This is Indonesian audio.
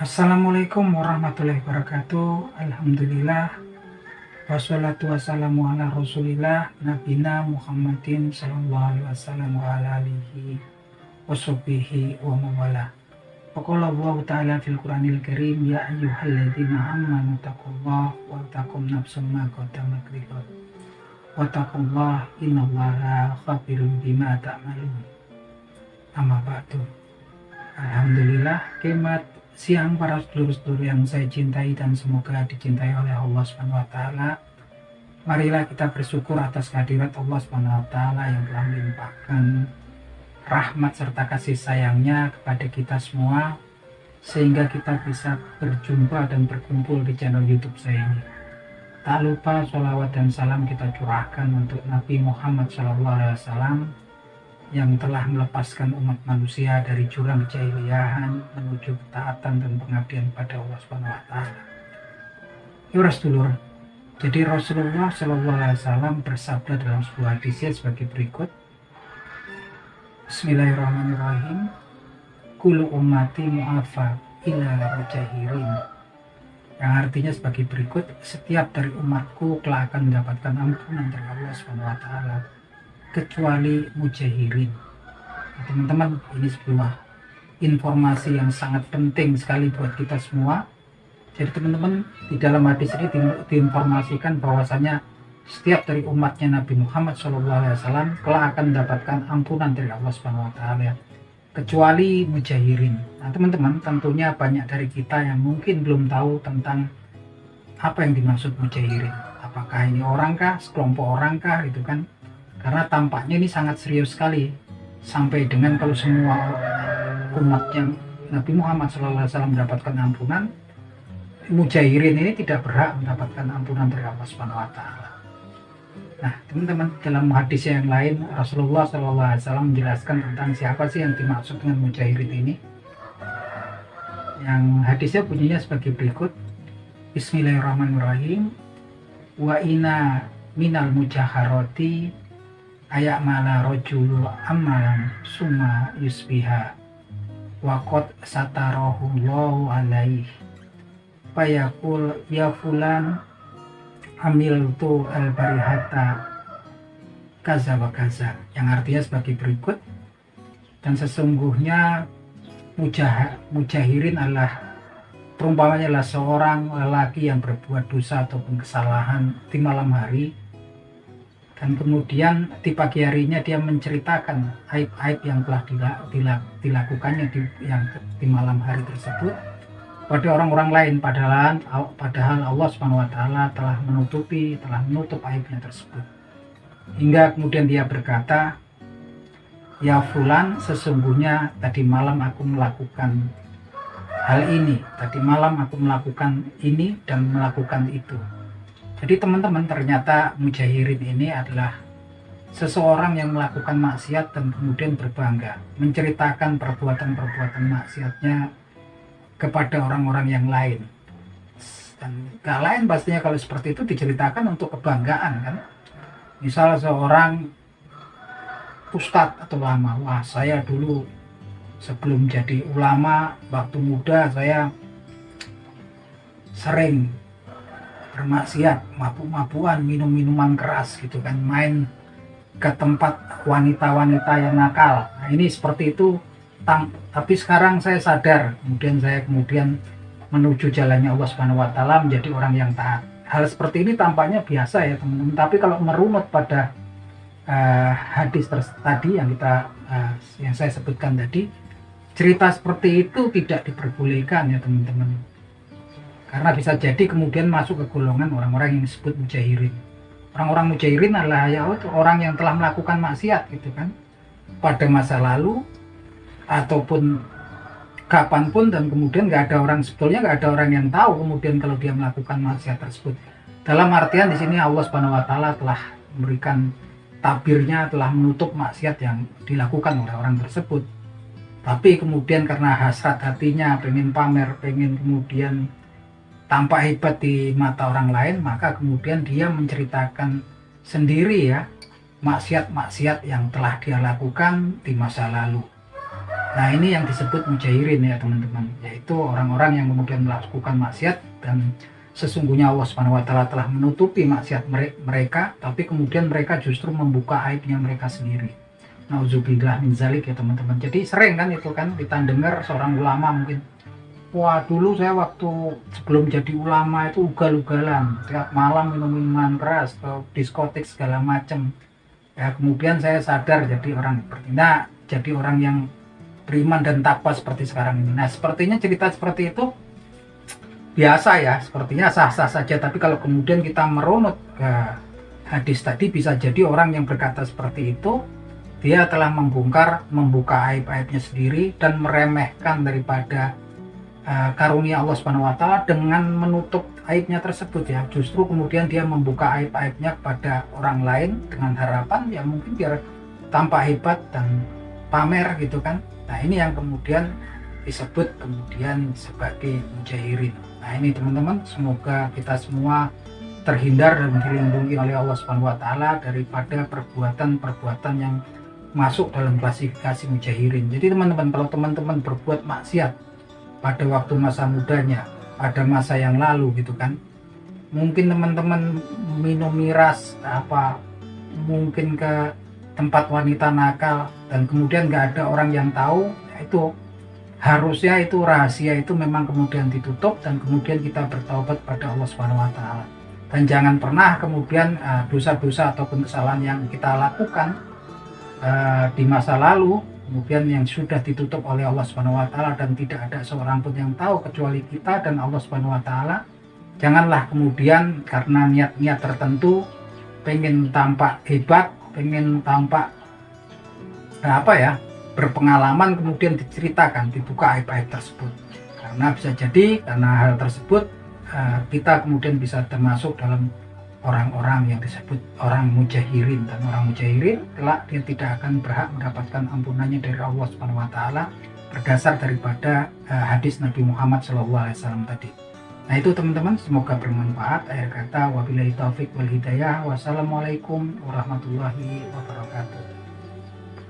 Assalamualaikum warahmatullahi wabarakatuh. Alhamdulillah. Wassalatu wassalamu ala rasulillah nabina Muhammadin sallallahu alaihi wasallam wa ala alihi washabihi wa mawala. Faqala Allah ta'ala fil Qur'anil Karim, ya ayyuhalladzina amanu taqullaha wa taqum nafsum ma qaddamat lighad wa taqullaha innallaha khabirun bima ta'malun. Amma ba'du. Alhamdulillah, kemat siang para sedulur-sedulur yang saya cintai dan semoga dicintai oleh Allah Subhanahu wa taala. Marilah kita bersyukur atas kehadirat Allah Subhanahu wa taala yang telah melimpahkan rahmat serta kasih sayangnya kepada kita semua sehingga kita bisa berjumpa dan berkumpul di channel YouTube saya ini. Tak lupa sholawat dan salam kita curahkan untuk Nabi Muhammad SAW yang telah melepaskan umat manusia dari jurang kejahiliahan menuju ketaatan dan pengabdian pada Allah Subhanahu wa taala. Ya sedulur, jadi Rasulullah SAW bersabda dalam sebuah hadisnya sebagai berikut. Bismillahirrahmanirrahim. Kullu ummati mu'afa illa mujahirin. Yang artinya sebagai berikut, setiap dari umatku kelak akan mendapatkan ampunan dari Allah Subhanahu wa taala kecuali mujahirin. Teman-teman, ini sebuah informasi yang sangat penting sekali buat kita semua. Jadi teman-teman, di dalam hadis ini diinformasikan bahwasanya setiap dari umatnya Nabi Muhammad SAW kelak akan mendapatkan ampunan dari Allah Subhanahu wa taala kecuali mujahirin. Nah teman-teman, tentunya banyak dari kita yang mungkin belum tahu tentang apa yang dimaksud mujahirin. Apakah ini orangkah, sekelompok orangkah gitu kan? Karena tampaknya ini sangat serius sekali, sampai dengan kalau semua umatnya Nabi Muhammad SAW mendapatkan ampunan, mujahirin ini tidak berhak mendapatkan ampunan dari Allah Subhanahu wa taala. Nah teman-teman, dalam hadis yang lain Rasulullah SAW menjelaskan tentang siapa sih yang dimaksud dengan mujahirin ini. Yang hadisnya bunyinya sebagai berikut. Bismillahirrahmanirrahim. Wa inna minal mujaharati ayak mala rojulu amalan summa yusbiha wakot satarahu Allahu alaih fayaqul ya fulan amiltu al-barihata kaza wa kaza, yang artinya sebagai berikut. Dan sesungguhnya mujahirin adalah perumpamannya adalah seorang lelaki yang berbuat dosa ataupun kesalahan di malam hari, dan kemudian di pagi harinya dia menceritakan aib-aib yang telah dilakukannya di malam hari tersebut pada orang-orang lain, padahal Allah Subhanahu wa taala telah menutup aibnya tersebut. Hingga kemudian dia berkata, ya fulan, sesungguhnya tadi malam aku melakukan hal ini, tadi malam aku melakukan ini dan melakukan itu. Jadi teman-teman, ternyata mujahirin ini adalah seseorang yang melakukan maksiat dan kemudian berbangga menceritakan perbuatan-perbuatan maksiatnya kepada orang-orang yang lain. Dan gak lain pastinya kalau seperti itu diceritakan untuk kebanggaan kan. Misal seorang ustadz atau ulama, wah saya dulu sebelum jadi ulama waktu muda saya sering bermaksiat, mabuk-mabukan, minum-minuman keras gitu kan, main ke tempat wanita-wanita yang nakal. Nah ini seperti itu, tapi sekarang saya sadar, saya kemudian menuju jalannya Allah Subhanahu wa taala menjadi orang yang taat. Hal seperti ini tampaknya biasa ya teman-teman, tapi kalau merunut pada hadis tadi yang saya sebutkan tadi, cerita seperti itu tidak diperbolehkan ya teman-teman. Karena bisa jadi kemudian masuk ke golongan orang-orang yang disebut mujahirin. Orang-orang mujahirin adalah orang yang telah melakukan maksiat gitu kan, pada masa lalu ataupun kapanpun, dan kemudian sebetulnya nggak ada orang yang tahu kemudian kalau dia melakukan maksiat tersebut. Dalam artian di sini Allah Subhanahu wa taala telah memberikan tabirnya, telah menutup maksiat yang dilakukan oleh orang tersebut. Tapi kemudian karena hasrat hatinya pengen pamer, pengen kemudian tampak hebat di mata orang lain, maka kemudian dia menceritakan sendiri ya maksiat-maksiat yang telah dia lakukan di masa lalu. Nah, ini yang disebut mujahirin ya teman-teman, yaitu orang-orang yang kemudian melakukan maksiat dan sesungguhnya Allah Subhanahu wa taala telah menutupi maksiat mereka, tapi kemudian mereka justru membuka aibnya mereka sendiri. Nauzubillah min zalik ya teman-teman. Jadi sering kan itu kan kita dengar seorang ulama mungkin, wah dulu saya waktu sebelum jadi ulama itu ugal-ugalan, tiap malam minum minuman keras, ke diskotik segala macam. Ya kemudian saya sadar jadi orang seperti, nah jadi orang yang beriman dan takwa seperti sekarang ini. Nah, sepertinya cerita seperti itu biasa ya, sepertinya sah-sah saja. Tapi kalau kemudian kita merunut ke hadis tadi, bisa jadi orang yang berkata seperti itu, dia telah membuka aib-aibnya sendiri dan meremehkan daripada karunia Allah Subhanahu wa taala dengan menutup aibnya tersebut ya. Justru kemudian dia membuka aib-aibnya kepada orang lain dengan harapan ya mungkin biar tampak hebat dan pamer gitu kan. Nah, ini yang kemudian disebut kemudian sebagai mujahirin. Nah, ini teman-teman, semoga kita semua terhindar dan dilindungi oleh Allah Subhanahu wa taala daripada perbuatan-perbuatan yang masuk dalam klasifikasi mujahirin. Jadi teman-teman, kalau teman-teman berbuat maksiat pada waktu masa mudanya, pada masa yang lalu gitu kan, mungkin teman-teman minum miras mungkin ke tempat wanita nakal dan kemudian nggak ada orang yang tahu, itu harusnya itu rahasia itu memang kemudian ditutup dan kemudian kita bertaubat pada Allah Subhanahu wa taala. Dan jangan pernah kemudian dosa-dosa ataupun kesalahan yang kita lakukan di masa lalu kemudian yang sudah ditutup oleh Allah Subhanahu wa taala dan tidak ada seorang pun yang tahu kecuali kita dan Allah Subhanahu wa taala, janganlah kemudian karena niat-niat tertentu pengen tampak hebat, pengen tampak berpengalaman, kemudian diceritakan, dibuka aib-aib tersebut. Karena bisa jadi karena hal tersebut kita kemudian bisa termasuk dalam orang-orang yang disebut orang mujahirin, dan orang mujahirin kelak dia tidak akan berhak mendapatkan ampunannya dari Allah Subhanahu wa taala berdasar daripada hadis Nabi Muhammad SAW tadi. Nah, itu teman-teman, semoga bermanfaat. Akhir kata, wabillahi taufik wal hidayah. Wassalamualaikum warahmatullahi wabarakatuh.